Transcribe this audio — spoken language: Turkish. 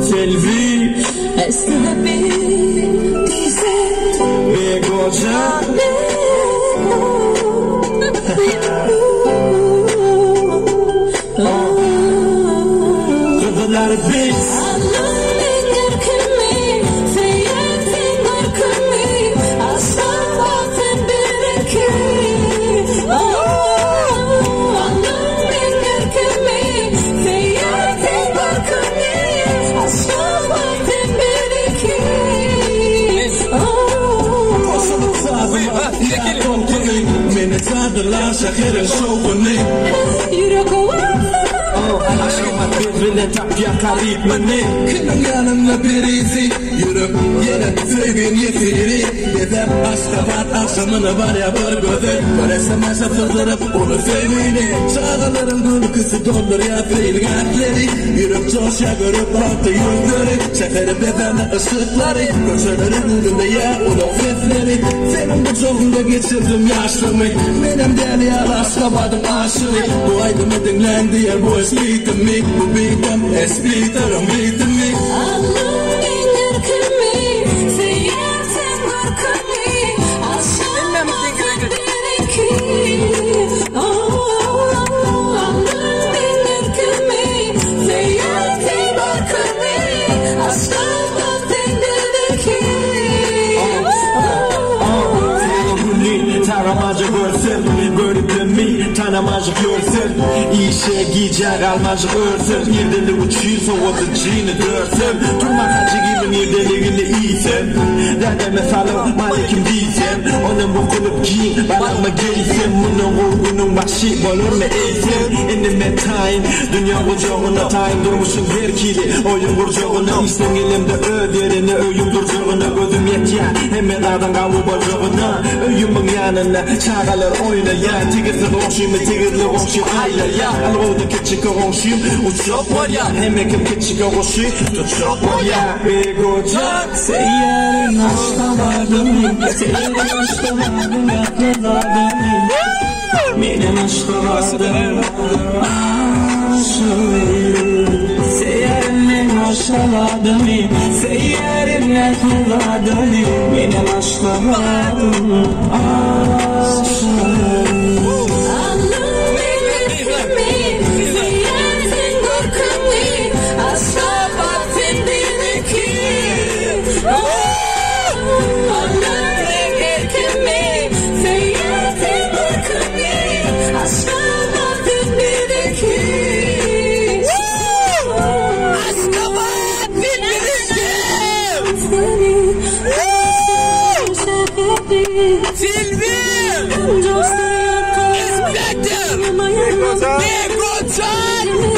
Selvi Esnebi dize ve koca Kıvılar biz Sadırlar şekerin şovunu Yürek Aşkıma birbirine tapya karibmeni Kının yanımda birisi Yürüp yine sevgin yetiri Dedem Aşkabat akşamını var ya bir gözü Böylesem aşa fıldırıp onu sevini Çağdaların gül kızı doldur ya filgatleri Yürüp coşya görüp altı yüzleri Şekerim dedemle ışıkları Köşelerin önünde ya onun sesleri Senin bu çoğunda geçirdim yaşlımı Benim deli al Aşkabat'ın aşığı Bu aydımı dinlen diye bu speak to me, bu beatem, espliterim beatem me. Allah'ım bilir kimi, seyyarten var kimi, aşağıdan biri ki. Allah'ım bilir kimi, seyyarten var kimi, aşağıdan biri ki. Taramacı görsün, görüp mi tanamacı görsün. İşe giyecek almacı görsün. Nirdeli uçuyor soğudu cini görsün. Durma kaçı gibi nirdeliğini iyisen. Dedeme salım malikim değilsen. Onun bu kılıp giyin bana mı giysen. Bunun vurgunun başı olur mu eğsen. Enime tayin dünya kucağına tayin durmuşsun verkili. Oyun kurcağına İsten elimde öderini öyüm durcağına gözüm yetken. Hemen adan kavu bacağına öyümün yanına çağalar oyna ya. Tigirli konşuyum tigirli konşuyum ayla ya. Alğoğdu keçik konşuyum uçak var ya. Hemekim keçik konşuyum uçak var ya. Bir koca seyyerin aşkaladım. Seyyerin aşkaladım yakaladım. Benim aşkaladım Seyyerin aşkaladım. Seyyerin yakaladım. Benim aşkaladım Selvi! Inspector! Big Rotan!